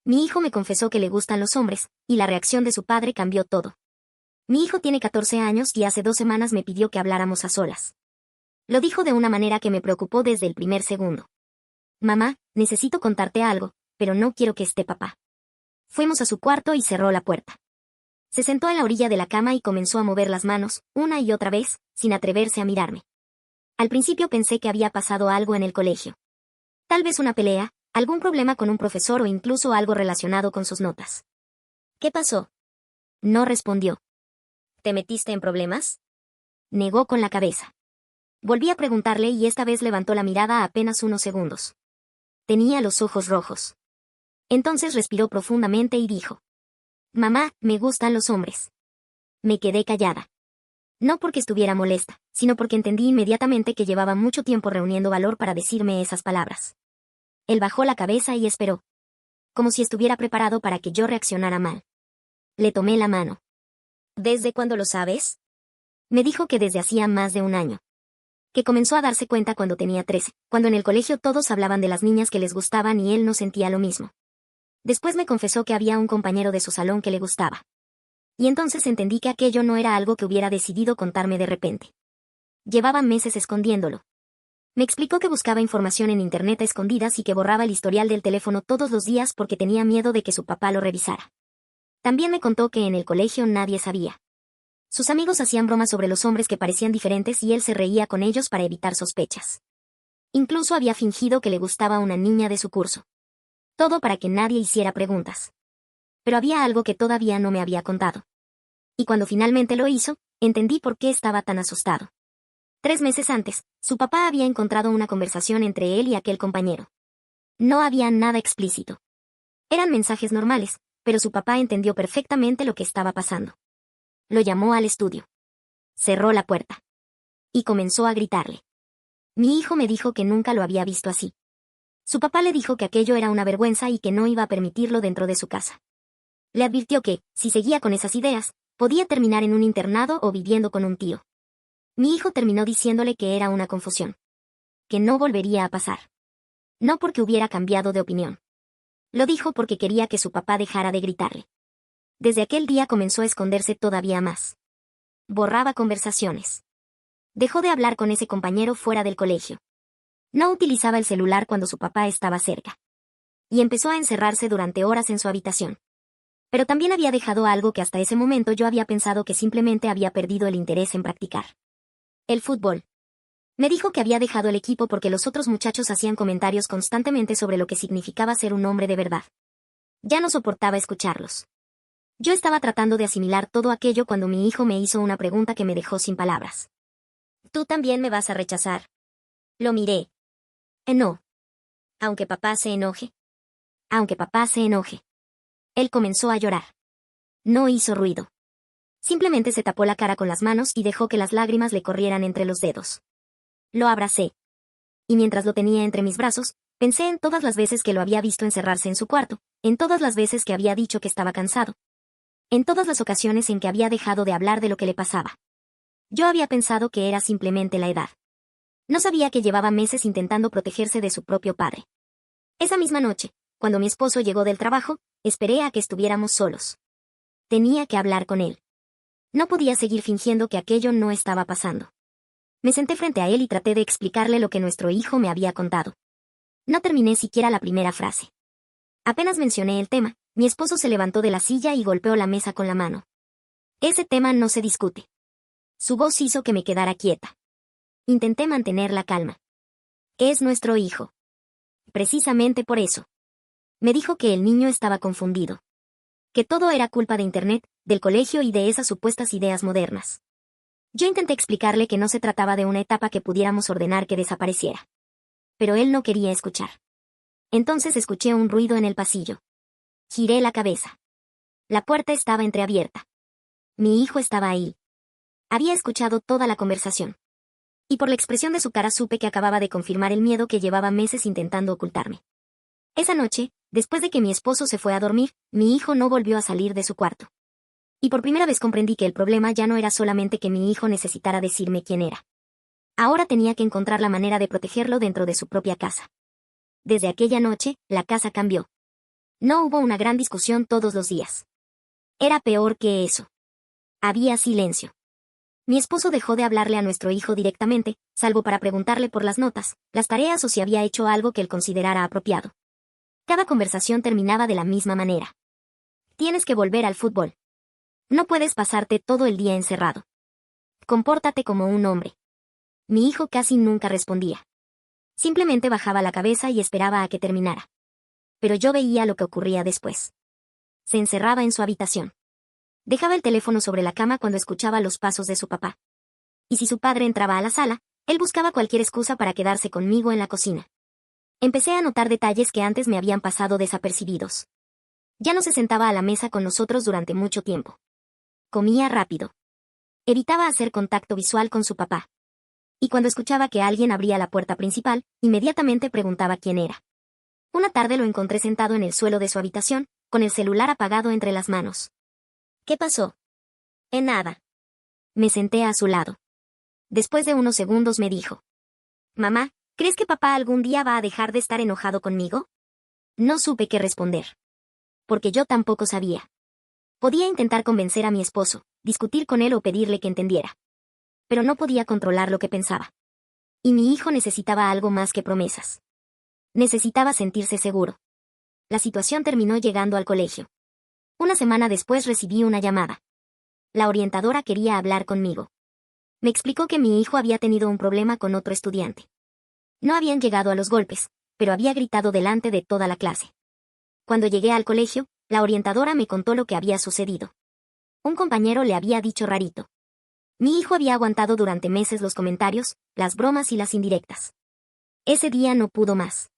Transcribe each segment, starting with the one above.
Mi hijo me confesó que le gustan los hombres, y la reacción de su padre cambió todo. Mi hijo tiene 14 años y hace 2 semanas me pidió que habláramos a solas. Lo dijo de una manera que me preocupó desde el primer segundo. Mamá, necesito contarte algo, pero no quiero que esté papá. Fuimos a su cuarto y cerró la puerta. Se sentó en la orilla de la cama y comenzó a mover las manos, una y otra vez, sin atreverse a mirarme. Al principio pensé que había pasado algo en el colegio. Tal vez una pelea, algún problema con un profesor o incluso algo relacionado con sus notas. ¿Qué pasó? No respondió. ¿Te metiste en problemas? Negó con la cabeza. Volví a preguntarle y esta vez levantó la mirada apenas unos segundos. Tenía los ojos rojos. Entonces respiró profundamente y dijo: Mamá, me gustan los hombres. Me quedé callada. No porque estuviera molesta, sino porque entendí inmediatamente que llevaba mucho tiempo reuniendo valor para decirme esas palabras. Él bajó la cabeza y esperó. Como si estuviera preparado para que yo reaccionara mal. Le tomé la mano. ¿Desde cuándo lo sabes? Me dijo que desde hacía más de un año. Que comenzó a darse cuenta cuando tenía 13, cuando en el colegio todos hablaban de las niñas que les gustaban y él no sentía lo mismo. Después me confesó que había un compañero de su salón que le gustaba. Y entonces entendí que aquello no era algo que hubiera decidido contarme de repente. Llevaba meses escondiéndolo. Me explicó que buscaba información en internet a escondidas y que borraba el historial del teléfono todos los días porque tenía miedo de que su papá lo revisara. También me contó que en el colegio nadie sabía. Sus amigos hacían bromas sobre los hombres que parecían diferentes y él se reía con ellos para evitar sospechas. Incluso había fingido que le gustaba una niña de su curso. Todo para que nadie hiciera preguntas. Pero había algo que todavía no me había contado. Y cuando finalmente lo hizo, entendí por qué estaba tan asustado. 3 meses antes, su papá había encontrado una conversación entre él y aquel compañero. No había nada explícito. Eran mensajes normales, pero su papá entendió perfectamente lo que estaba pasando. Lo llamó al estudio. Cerró la puerta. Y comenzó a gritarle. Mi hijo me dijo que nunca lo había visto así. Su papá le dijo que aquello era una vergüenza y que no iba a permitirlo dentro de su casa. Le advirtió que, si seguía con esas ideas, podía terminar en un internado o viviendo con un tío. Mi hijo terminó diciéndole que era una confusión. Que no volvería a pasar. No porque hubiera cambiado de opinión. Lo dijo porque quería que su papá dejara de gritarle. Desde aquel día comenzó a esconderse todavía más. Borraba conversaciones. Dejó de hablar con ese compañero fuera del colegio. No utilizaba el celular cuando su papá estaba cerca. Y empezó a encerrarse durante horas en su habitación. Pero también había dejado algo que hasta ese momento yo había pensado que simplemente había perdido el interés en practicar. El fútbol. Me dijo que había dejado el equipo porque los otros muchachos hacían comentarios constantemente sobre lo que significaba ser un hombre de verdad. Ya no soportaba escucharlos. Yo estaba tratando de asimilar todo aquello cuando mi hijo me hizo una pregunta que me dejó sin palabras. ¿Tú también me vas a rechazar? Lo miré. No. Aunque papá se enoje. Aunque papá se enoje. Él comenzó a llorar. No hizo ruido. Simplemente se tapó la cara con las manos y dejó que las lágrimas le corrieran entre los dedos. Lo abracé. Y mientras lo tenía entre mis brazos, pensé en todas las veces que lo había visto encerrarse en su cuarto, en todas las veces que había dicho que estaba cansado. En todas las ocasiones en que había dejado de hablar de lo que le pasaba. Yo había pensado que era simplemente la edad. No sabía que llevaba meses intentando protegerse de su propio padre. Esa misma noche, cuando mi esposo llegó del trabajo, esperé a que estuviéramos solos. Tenía que hablar con él. No podía seguir fingiendo que aquello no estaba pasando. Me senté frente a él y traté de explicarle lo que nuestro hijo me había contado. No terminé siquiera la primera frase. Apenas mencioné el tema, mi esposo se levantó de la silla y golpeó la mesa con la mano. Ese tema no se discute. Su voz hizo que me quedara quieta. Intenté mantener la calma. Es nuestro hijo. Precisamente por eso. Me dijo que el niño estaba confundido. Que todo era culpa de Internet, del colegio y de esas supuestas ideas modernas. Yo intenté explicarle que no se trataba de una etapa que pudiéramos ordenar que desapareciera. Pero él no quería escuchar. Entonces escuché un ruido en el pasillo. Giré la cabeza. La puerta estaba entreabierta. Mi hijo estaba ahí. Había escuchado toda la conversación. Y por la expresión de su cara supe que acababa de confirmar el miedo que llevaba meses intentando ocultarme. Esa noche, después de que mi esposo se fue a dormir, mi hijo no volvió a salir de su cuarto. Y por primera vez comprendí que el problema ya no era solamente que mi hijo necesitara decirme quién era. Ahora tenía que encontrar la manera de protegerlo dentro de su propia casa. Desde aquella noche, la casa cambió. No hubo una gran discusión todos los días. Era peor que eso. Había silencio. Mi esposo dejó de hablarle a nuestro hijo directamente, salvo para preguntarle por las notas, las tareas o si había hecho algo que él considerara apropiado. Cada conversación terminaba de la misma manera. Tienes que volver al fútbol. No puedes pasarte todo el día encerrado. Compórtate como un hombre. Mi hijo casi nunca respondía. Simplemente bajaba la cabeza y esperaba a que terminara. Pero yo veía lo que ocurría después. Se encerraba en su habitación. Dejaba el teléfono sobre la cama cuando escuchaba los pasos de su papá. Y si su padre entraba a la sala, él buscaba cualquier excusa para quedarse conmigo en la cocina. Empecé a notar detalles que antes me habían pasado desapercibidos. Ya no se sentaba a la mesa con nosotros durante mucho tiempo. Comía rápido. Evitaba hacer contacto visual con su papá. Y cuando escuchaba que alguien abría la puerta principal, inmediatamente preguntaba quién era. Una tarde lo encontré sentado en el suelo de su habitación, con el celular apagado entre las manos. ¿Qué pasó? En nada. Me senté a su lado. Después de unos segundos me dijo. Mamá, ¿crees que papá algún día va a dejar de estar enojado conmigo? No supe qué responder. Porque yo tampoco sabía. Podía intentar convencer a mi esposo, discutir con él o pedirle que entendiera. Pero no podía controlar lo que pensaba. Y mi hijo necesitaba algo más que promesas. Necesitaba sentirse seguro. La situación terminó llegando al colegio. Una semana después recibí una llamada. La orientadora quería hablar conmigo. Me explicó que mi hijo había tenido un problema con otro estudiante. No habían llegado a los golpes, pero había gritado delante de toda la clase. Cuando llegué al colegio, la orientadora me contó lo que había sucedido. Un compañero le había dicho rarito. Mi hijo había aguantado durante meses los comentarios, las bromas y las indirectas. Ese día no pudo más.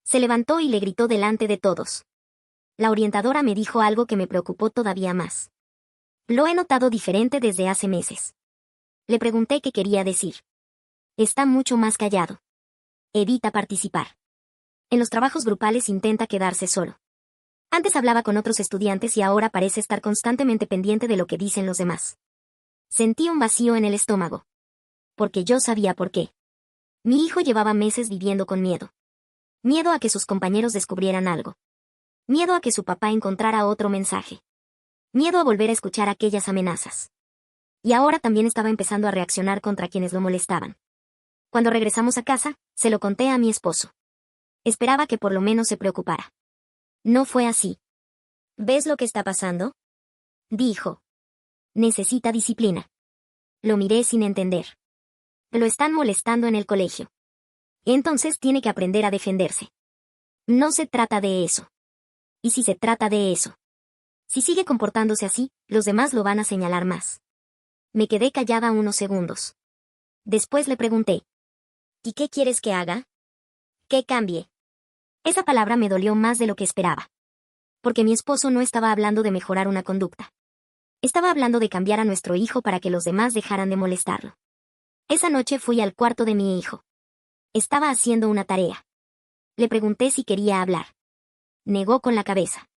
Se levantó y le gritó delante de todos. La orientadora me dijo algo que me preocupó todavía más. Lo he notado diferente desde hace meses. Le pregunté qué quería decir. Está mucho más callado. Evita participar. En los trabajos grupales intenta quedarse solo. Antes hablaba con otros estudiantes y ahora parece estar constantemente pendiente de lo que dicen los demás. Sentí un vacío en el estómago. Porque yo sabía por qué. Mi hijo llevaba meses viviendo con miedo. Miedo a que sus compañeros descubrieran algo. Miedo a que su papá encontrara otro mensaje. Miedo a volver a escuchar aquellas amenazas. Y ahora también estaba empezando a reaccionar contra quienes lo molestaban. Cuando regresamos a casa, se lo conté a mi esposo. Esperaba que por lo menos se preocupara. No fue así. ¿Ves lo que está pasando? Dijo. Necesita disciplina. Lo miré sin entender. Lo están molestando en el colegio. Entonces tiene que aprender a defenderse. No se trata de eso. ¿Y si se trata de eso? Si sigue comportándose así, los demás lo van a señalar más. Me quedé callada unos segundos. Después le pregunté. ¿Y qué quieres que haga? Que cambie. Esa palabra me dolió más de lo que esperaba. Porque mi esposo no estaba hablando de mejorar una conducta. Estaba hablando de cambiar a nuestro hijo para que los demás dejaran de molestarlo. Esa noche fui al cuarto de mi hijo. Estaba haciendo una tarea. Le pregunté si quería hablar. Negó con la cabeza.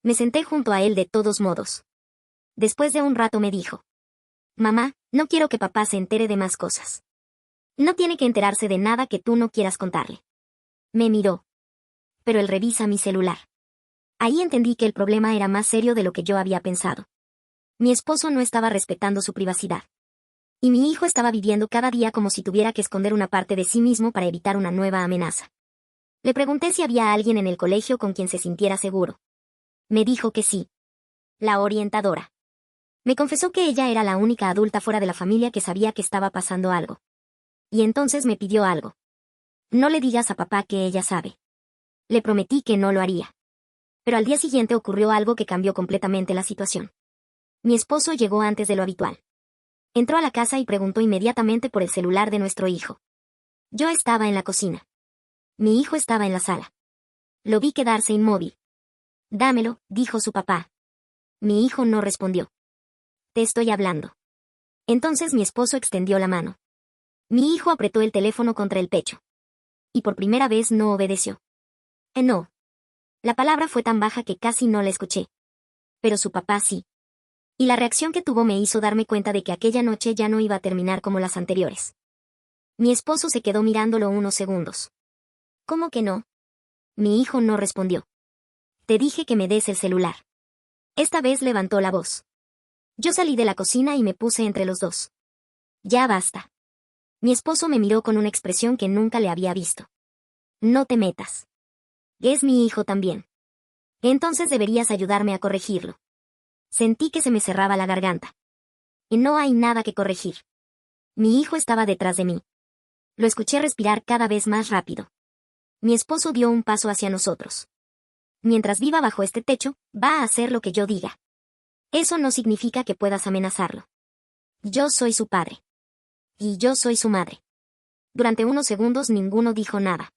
Me senté junto a él de todos modos. Después de un rato me dijo. Mamá, no quiero que papá se entere de más cosas. No tiene que enterarse de nada que tú no quieras contarle. Me miró. Pero él revisa mi celular. Ahí entendí que el problema era más serio de lo que yo había pensado. Mi esposo no estaba respetando su privacidad. Y mi hijo estaba viviendo cada día como si tuviera que esconder una parte de sí mismo para evitar una nueva amenaza. Le pregunté si había alguien en el colegio con quien se sintiera seguro. Me dijo que sí. La orientadora. Me confesó que ella era la única adulta fuera de la familia que sabía que estaba pasando algo. Y entonces me pidió algo. No le digas a papá que ella sabe. Le prometí que no lo haría. Pero al día siguiente ocurrió algo que cambió completamente la situación. Mi esposo llegó antes de lo habitual. Entró a la casa y preguntó inmediatamente por el celular de nuestro hijo. Yo estaba en la cocina. Mi hijo estaba en la sala. Lo vi quedarse inmóvil. Dámelo, dijo su papá. Mi hijo no respondió. Te estoy hablando. Entonces mi esposo extendió la mano. Mi hijo apretó el teléfono contra el pecho. Y por primera vez no obedeció. No. La palabra fue tan baja que casi no la escuché. Pero su papá sí. Y la reacción que tuvo me hizo darme cuenta de que aquella noche ya no iba a terminar como las anteriores. Mi esposo se quedó mirándolo unos segundos. ¿Cómo que no? Mi hijo no respondió. Te dije que me des el celular. Esta vez levantó la voz. Yo salí de la cocina y me puse entre los dos. Ya basta. Mi esposo me miró con una expresión que nunca le había visto. No te metas. Es mi hijo también. Entonces deberías ayudarme a corregirlo. Sentí que se me cerraba la garganta. Y no hay nada que corregir. Mi hijo estaba detrás de mí. Lo escuché respirar cada vez más rápido. Mi esposo dio un paso hacia nosotros. Mientras viva bajo este techo, va a hacer lo que yo diga. Eso no significa que puedas amenazarlo. Yo soy su padre. Y yo soy su madre. Durante unos segundos ninguno dijo nada.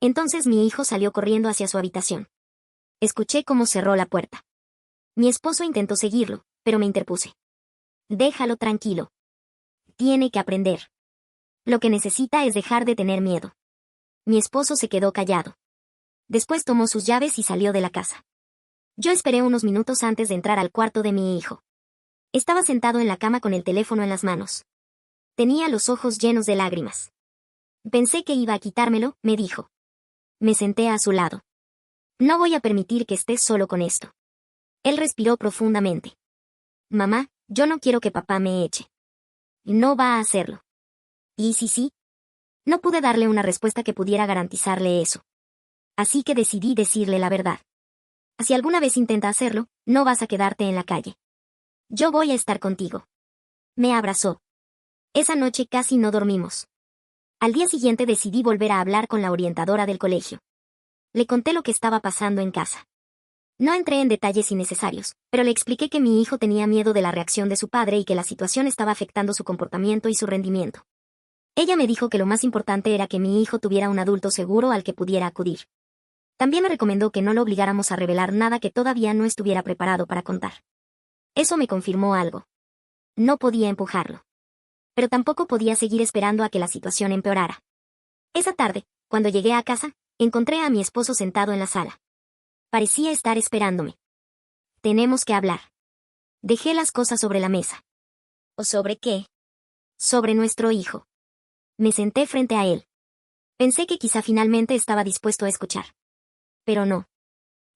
Entonces mi hijo salió corriendo hacia su habitación. Escuché cómo cerró la puerta. Mi esposo intentó seguirlo, pero me interpuse. Déjalo tranquilo. Tiene que aprender. Lo que necesita es dejar de tener miedo. Mi esposo se quedó callado. Después tomó sus llaves y salió de la casa. Yo esperé unos minutos antes de entrar al cuarto de mi hijo. Estaba sentado en la cama con el teléfono en las manos. Tenía los ojos llenos de lágrimas. Pensé que iba a quitármelo, me dijo. Me senté a su lado. No voy a permitir que estés solo con esto. Él respiró profundamente. Mamá, yo no quiero que papá me eche. No va a hacerlo. ¿Y si sí? No pude darle una respuesta que pudiera garantizarle eso. Así que decidí decirle la verdad. Si alguna vez intenta hacerlo, no vas a quedarte en la calle. Yo voy a estar contigo. Me abrazó. Esa noche casi no dormimos. Al día siguiente decidí volver a hablar con la orientadora del colegio. Le conté lo que estaba pasando en casa. No entré en detalles innecesarios, pero le expliqué que mi hijo tenía miedo de la reacción de su padre y que la situación estaba afectando su comportamiento y su rendimiento. Ella me dijo que lo más importante era que mi hijo tuviera un adulto seguro al que pudiera acudir. También me recomendó que no lo obligáramos a revelar nada que todavía no estuviera preparado para contar. Eso me confirmó algo. No podía empujarlo. Pero tampoco podía seguir esperando a que la situación empeorara. Esa tarde, cuando llegué a casa, encontré a mi esposo sentado en la sala. Parecía estar esperándome. Tenemos que hablar. Dejé las cosas sobre la mesa. ¿O sobre qué? Sobre nuestro hijo. Me senté frente a él. Pensé que quizá finalmente estaba dispuesto a escuchar. Pero no.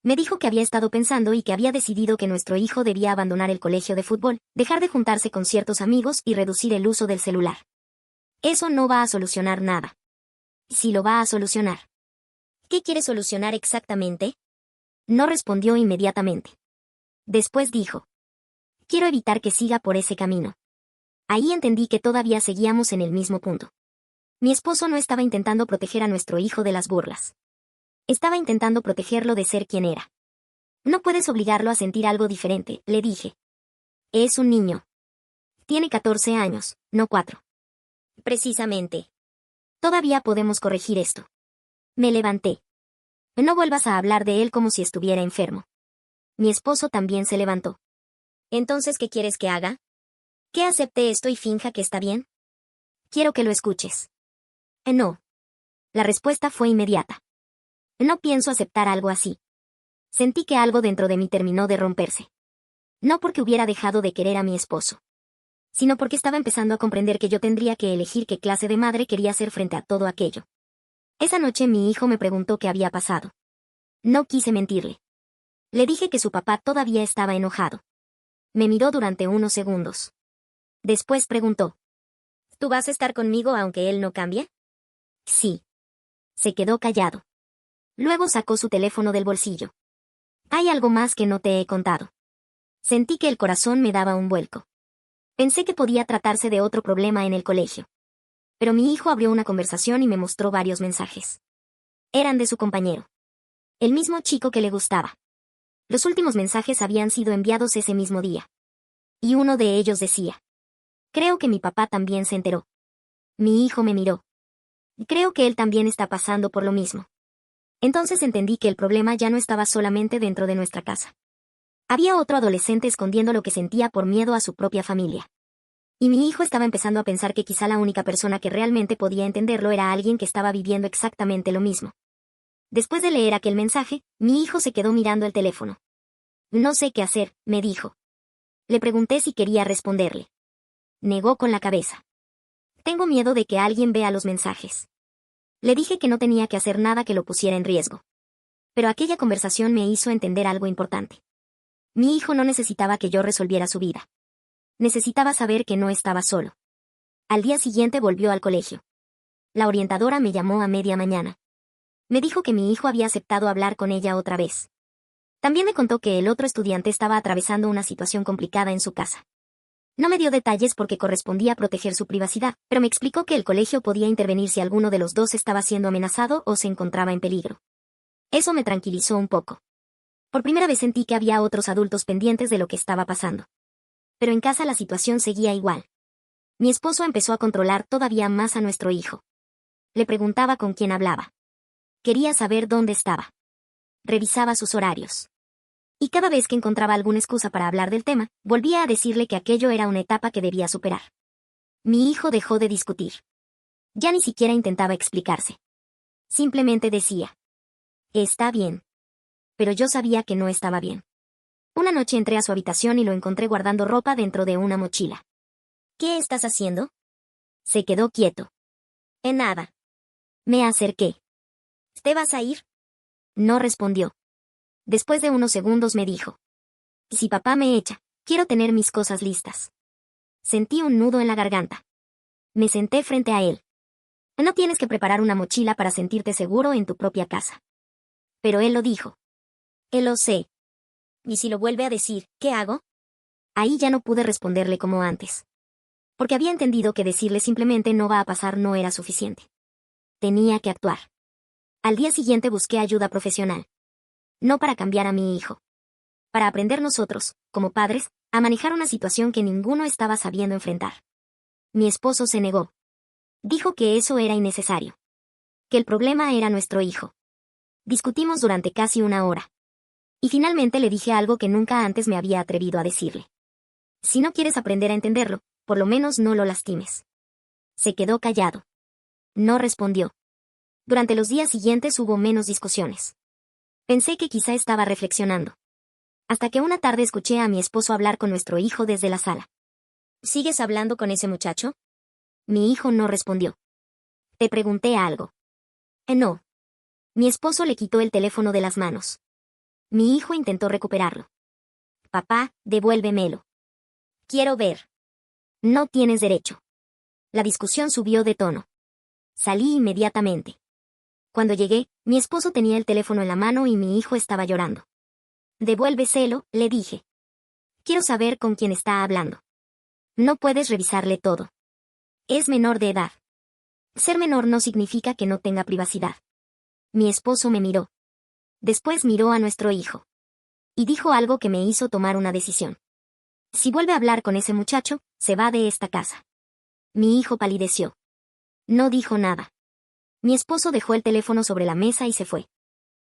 Me dijo que había estado pensando y que había decidido que nuestro hijo debía abandonar el colegio de fútbol, dejar de juntarse con ciertos amigos y reducir el uso del celular. Eso no va a solucionar nada. Sí lo va a solucionar. ¿Qué quiere solucionar exactamente? No respondió inmediatamente. Después dijo. Quiero evitar que siga por ese camino. Ahí entendí que todavía seguíamos en el mismo punto. Mi esposo no estaba intentando proteger a nuestro hijo de las burlas. Estaba intentando protegerlo de ser quien era. No puedes obligarlo a sentir algo diferente, le dije. Es un niño. Tiene 14 años, no 4. Precisamente. Todavía podemos corregir esto. Me levanté. No vuelvas a hablar de él como si estuviera enfermo. Mi esposo también se levantó. ¿Entonces qué quieres que haga? ¿Que acepte esto y finja que está bien? Quiero que lo escuches. No. La respuesta fue inmediata. No pienso aceptar algo así. Sentí que algo dentro de mí terminó de romperse. No porque hubiera dejado de querer a mi esposo, sino porque estaba empezando a comprender que yo tendría que elegir qué clase de madre quería ser frente a todo aquello. Esa noche mi hijo me preguntó qué había pasado. No quise mentirle. Le dije que su papá todavía estaba enojado. Me miró durante unos segundos. Después preguntó. ¿Tú vas a estar conmigo aunque él no cambie? Sí. Se quedó callado. Luego sacó su teléfono del bolsillo. Hay algo más que no te he contado. Sentí que el corazón me daba un vuelco. Pensé que podía tratarse de otro problema en el colegio. Pero mi hijo abrió una conversación y me mostró varios mensajes. Eran de su compañero. El mismo chico que le gustaba. Los últimos mensajes habían sido enviados ese mismo día. Y uno de ellos decía. Creo que mi papá también se enteró. Mi hijo me miró. Creo que él también está pasando por lo mismo. Entonces entendí que el problema ya no estaba solamente dentro de nuestra casa. Había otro adolescente escondiendo lo que sentía por miedo a su propia familia. Y mi hijo estaba empezando a pensar que quizá la única persona que realmente podía entenderlo era alguien que estaba viviendo exactamente lo mismo. Después de leer aquel mensaje, mi hijo se quedó mirando el teléfono. No sé qué hacer, me dijo. Le pregunté si quería responderle. Negó con la cabeza. Tengo miedo de que alguien vea los mensajes. Le dije que no tenía que hacer nada que lo pusiera en riesgo. Pero aquella conversación me hizo entender algo importante. Mi hijo no necesitaba que yo resolviera su vida. Necesitaba saber que no estaba solo. Al día siguiente volvió al colegio. La orientadora me llamó a media mañana. Me dijo que mi hijo había aceptado hablar con ella otra vez. También me contó que el otro estudiante estaba atravesando una situación complicada en su casa. No me dio detalles porque correspondía proteger su privacidad, pero me explicó que el colegio podía intervenir si alguno de los dos estaba siendo amenazado o se encontraba en peligro. Eso me tranquilizó un poco. Por primera vez sentí que había otros adultos pendientes de lo que estaba pasando. Pero en casa la situación seguía igual. Mi esposo empezó a controlar todavía más a nuestro hijo. Le preguntaba con quién hablaba. Quería saber dónde estaba. Revisaba sus horarios. Y cada vez que encontraba alguna excusa para hablar del tema, volvía a decirle que aquello era una etapa que debía superar. Mi hijo dejó de discutir. Ya ni siquiera intentaba explicarse. Simplemente decía: está bien. Pero yo sabía que no estaba bien. Una noche entré a su habitación y lo encontré guardando ropa dentro de una mochila. ¿Qué estás haciendo? Se quedó quieto. En nada. Me acerqué. ¿Te vas a ir? No respondió. Después de unos segundos me dijo: si papá me echa, quiero tener mis cosas listas. Sentí un nudo en la garganta. Me senté frente a él. No tienes que preparar una mochila para sentirte seguro en tu propia casa. Pero él lo dijo. Él lo sé. ¿Y si lo vuelve a decir, qué hago? Ahí ya no pude responderle como antes. Porque había entendido que decirle simplemente no va a pasar no era suficiente. Tenía que actuar. Al día siguiente busqué ayuda profesional. No para cambiar a mi hijo. Para aprender nosotros, como padres, a manejar una situación que ninguno estaba sabiendo enfrentar. Mi esposo se negó. Dijo que eso era innecesario. Que el problema era nuestro hijo. Discutimos durante casi una hora. Y finalmente le dije algo que nunca antes me había atrevido a decirle. Si no quieres aprender a entenderlo, por lo menos no lo lastimes. Se quedó callado. No respondió. Durante los días siguientes hubo menos discusiones. Pensé que quizá estaba reflexionando. Hasta que una tarde escuché a mi esposo hablar con nuestro hijo desde la sala. ¿Sigues hablando con ese muchacho? Mi hijo no respondió. Te pregunté algo. No. Mi esposo le quitó el teléfono de las manos. Mi hijo intentó recuperarlo. Papá, devuélvemelo. Quiero ver. No tienes derecho. La discusión subió de tono. Salí inmediatamente. Cuando llegué, mi esposo tenía el teléfono en la mano y mi hijo estaba llorando. Devuélveselo, le dije. Quiero saber con quién está hablando. No puedes revisarle todo. Es menor de edad. Ser menor no significa que no tenga privacidad. Mi esposo me miró. Después miró a nuestro hijo. Y dijo algo que me hizo tomar una decisión. Si vuelve a hablar con ese muchacho, se va de esta casa. Mi hijo palideció. No dijo nada. Mi esposo dejó el teléfono sobre la mesa y se fue.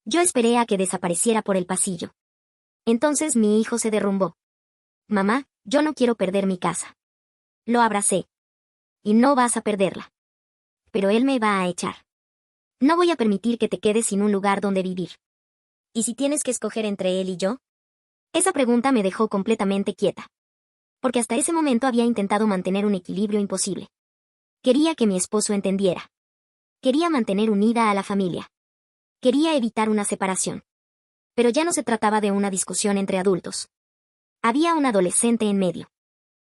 Yo esperé a que desapareciera por el pasillo. Entonces mi hijo se derrumbó. Mamá, yo no quiero perder mi casa. Lo abracé. Y no vas a perderla. Pero él me va a echar. No voy a permitir que te quedes sin un lugar donde vivir. ¿Y si tienes que escoger entre él y yo? Esa pregunta me dejó completamente quieta. Porque hasta ese momento había intentado mantener un equilibrio imposible. Quería que mi esposo entendiera. Quería mantener unida a la familia. Quería evitar una separación. Pero ya no se trataba de una discusión entre adultos. Había un adolescente en medio.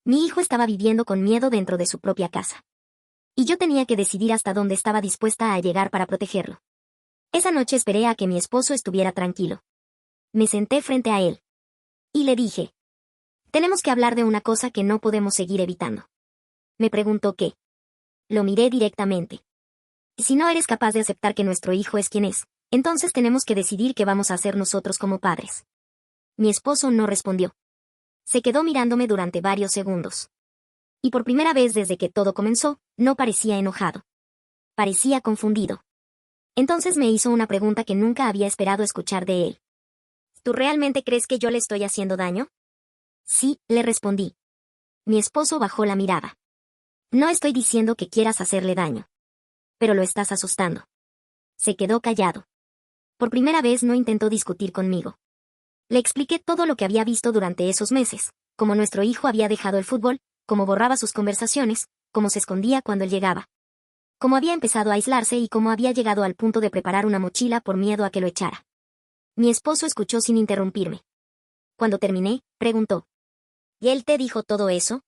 Mi hijo estaba viviendo con miedo dentro de su propia casa. Y yo tenía que decidir hasta dónde estaba dispuesta a llegar para protegerlo. Esa noche esperé a que mi esposo estuviera tranquilo. Me senté frente a él. Y le dije: tenemos que hablar de una cosa que no podemos seguir evitando. Me preguntó qué. Lo miré directamente. Si no eres capaz de aceptar que nuestro hijo es quien es, entonces tenemos que decidir qué vamos a hacer nosotros como padres. Mi esposo no respondió. Se quedó mirándome durante varios segundos. Y por primera vez desde que todo comenzó, no parecía enojado. Parecía confundido. Entonces me hizo una pregunta que nunca había esperado escuchar de él. ¿Tú realmente crees que yo le estoy haciendo daño? Sí, le respondí. Mi esposo bajó la mirada. No estoy diciendo que quieras hacerle daño. Pero lo estás asustando. Se quedó callado. Por primera vez no intentó discutir conmigo. Le expliqué todo lo que había visto durante esos meses, cómo nuestro hijo había dejado el fútbol, cómo borraba sus conversaciones, cómo se escondía cuando él llegaba. Cómo había empezado a aislarse y cómo había llegado al punto de preparar una mochila por miedo a que lo echara. Mi esposo escuchó sin interrumpirme. Cuando terminé, preguntó. ¿Y él te dijo todo eso?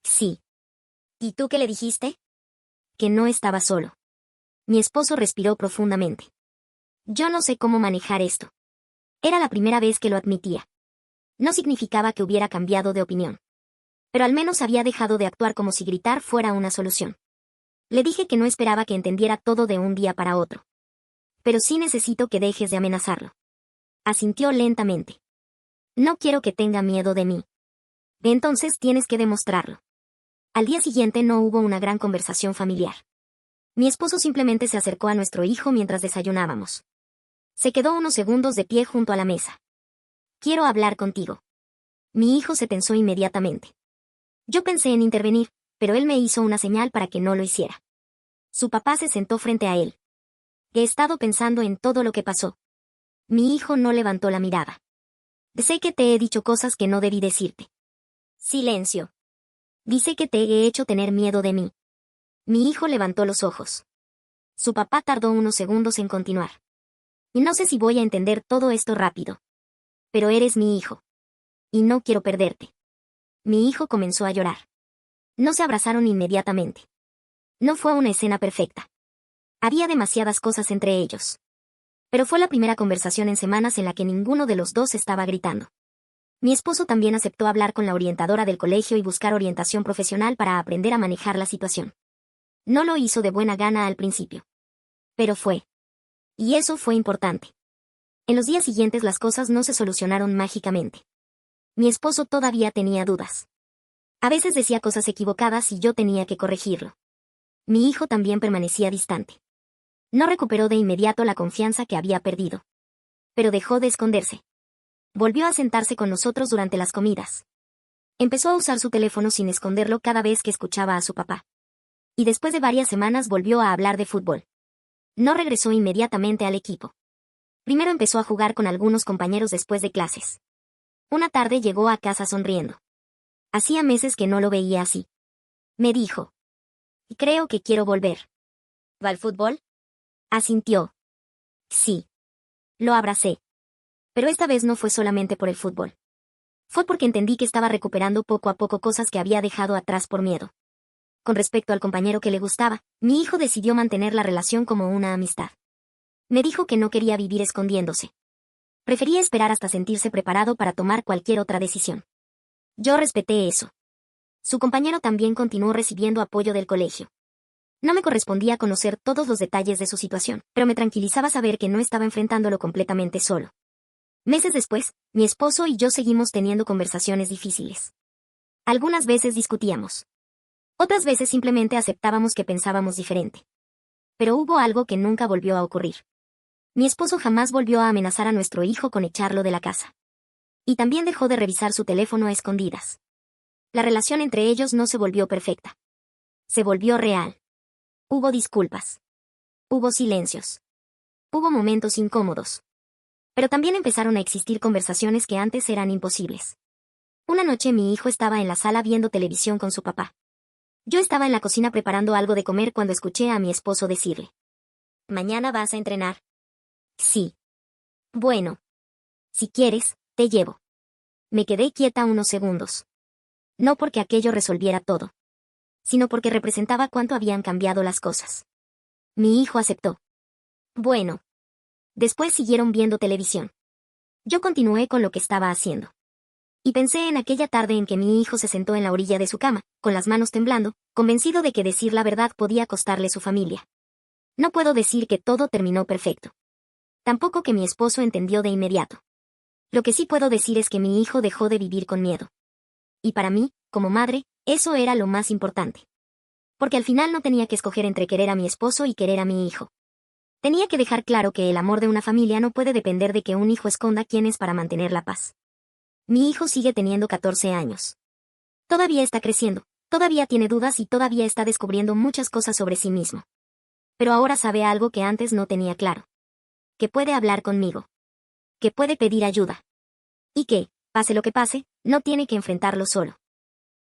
Sí. ¿Y tú qué le dijiste? Que no estaba solo. Mi esposo respiró profundamente. Yo no sé cómo manejar esto. Era la primera vez que lo admitía. No significaba que hubiera cambiado de opinión. Pero al menos había dejado de actuar como si gritar fuera una solución. Le dije que no esperaba que entendiera todo de un día para otro. Pero sí necesito que dejes de amenazarlo. Asintió lentamente. No quiero que tenga miedo de mí. Entonces tienes que demostrarlo. Al día siguiente no hubo una gran conversación familiar. Mi esposo simplemente se acercó a nuestro hijo mientras desayunábamos. Se quedó unos segundos de pie junto a la mesa. Quiero hablar contigo. Mi hijo se tensó inmediatamente. Yo pensé en intervenir, pero él me hizo una señal para que no lo hiciera. Su papá se sentó frente a él. He estado pensando en todo lo que pasó. Mi hijo no levantó la mirada. Sé que te he dicho cosas que no debí decirte. Silencio. Dice que te he hecho tener miedo de mí. Mi hijo levantó los ojos. Su papá tardó unos segundos en continuar. Y no sé si voy a entender todo esto rápido. Pero eres mi hijo. Y no quiero perderte. Mi hijo comenzó a llorar. No se abrazaron inmediatamente. No fue una escena perfecta. Había demasiadas cosas entre ellos. Pero fue la primera conversación en semanas en la que ninguno de los dos estaba gritando. Mi esposo también aceptó hablar con la orientadora del colegio y buscar orientación profesional para aprender a manejar la situación. No lo hizo de buena gana al principio. Pero fue. Y eso fue importante. En los días siguientes las cosas no se solucionaron mágicamente. Mi esposo todavía tenía dudas. A veces decía cosas equivocadas y yo tenía que corregirlo. Mi hijo también permanecía distante. No recuperó de inmediato la confianza que había perdido. Pero dejó de esconderse. Volvió a sentarse con nosotros durante las comidas. Empezó a usar su teléfono sin esconderlo cada vez que escuchaba a su papá. Y después de varias semanas volvió a hablar de fútbol. No regresó inmediatamente al equipo. Primero empezó a jugar con algunos compañeros después de clases. Una tarde llegó a casa sonriendo. Hacía meses que no lo veía así. Me dijo. Creo que quiero volver. ¿Va al fútbol? Asintió. Sí. Lo abracé. Pero esta vez no fue solamente por el fútbol. Fue porque entendí que estaba recuperando poco a poco cosas que había dejado atrás por miedo. Con respecto al compañero que le gustaba, mi hijo decidió mantener la relación como una amistad. Me dijo que no quería vivir escondiéndose. Prefería esperar hasta sentirse preparado para tomar cualquier otra decisión. Yo respeté eso. Su compañero también continuó recibiendo apoyo del colegio. No me correspondía conocer todos los detalles de su situación, pero me tranquilizaba saber que no estaba enfrentándolo completamente solo. Meses después, mi esposo y yo seguimos teniendo conversaciones difíciles. Algunas veces discutíamos. Otras veces simplemente aceptábamos que pensábamos diferente. Pero hubo algo que nunca volvió a ocurrir. Mi esposo jamás volvió a amenazar a nuestro hijo con echarlo de la casa. Y también dejó de revisar su teléfono a escondidas. La relación entre ellos no se volvió perfecta. Se volvió real. Hubo disculpas. Hubo silencios. Hubo momentos incómodos. Pero también empezaron a existir conversaciones que antes eran imposibles. Una noche mi hijo estaba en la sala viendo televisión con su papá. Yo estaba en la cocina preparando algo de comer cuando escuché a mi esposo decirle. ¿Mañana vas a entrenar? Sí. Bueno. Si quieres, te llevo. Me quedé quieta unos segundos. No porque aquello resolviera todo, sino porque representaba cuánto habían cambiado las cosas. Mi hijo aceptó. Bueno. Después siguieron viendo televisión. Yo continué con lo que estaba haciendo. Y pensé en aquella tarde en que mi hijo se sentó en la orilla de su cama, con las manos temblando, convencido de que decir la verdad podía costarle su familia. No puedo decir que todo terminó perfecto. Tampoco que mi esposo entendió de inmediato. Lo que sí puedo decir es que mi hijo dejó de vivir con miedo. Y para mí, como madre, eso era lo más importante. Porque al final no tenía que escoger entre querer a mi esposo y querer a mi hijo. Tenía que dejar claro que el amor de una familia no puede depender de que un hijo esconda quién es para mantener la paz. Mi hijo sigue teniendo 14 años. Todavía está creciendo, todavía tiene dudas y todavía está descubriendo muchas cosas sobre sí mismo. Pero ahora sabe algo que antes no tenía claro. Que puede hablar conmigo. Que puede pedir ayuda. Y que, pase lo que pase, no tiene que enfrentarlo solo.